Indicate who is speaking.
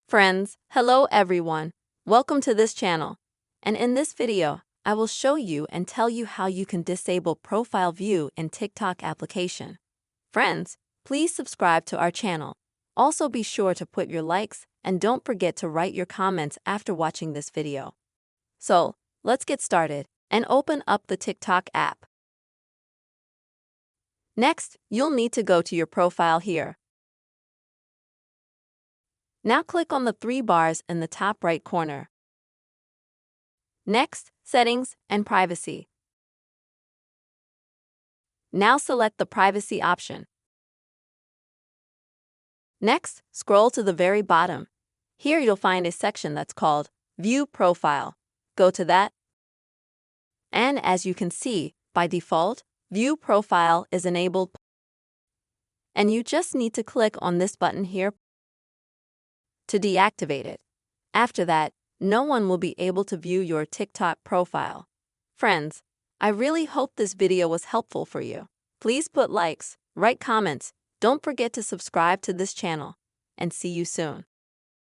Speaker 1: Friends, hello everyone. Welcome to this channel. And in this video, I will show you and tell you how you can disable profile view in TikTok application. Friends, please subscribe to our channel. Also be sure to put your likes and don't forget to write your comments after watching this video. So, let's get started and open up the TikTok app. Next, you'll need to go to your profile here. Now click on the three bars in the top right corner. Next, Settings and Privacy. Now select the Privacy option. Next, scroll to the very bottom. Here you'll find a section that's called View Profile. Go to that. And as you can see, by default, View Profile is enabled. And you just need to click on this button here to deactivate it. After that, no one will be able to view your TikTok profile. Friends, I really hope this video was helpful for you. Please put likes, write comments, don't forget to subscribe to this channel, and see you soon.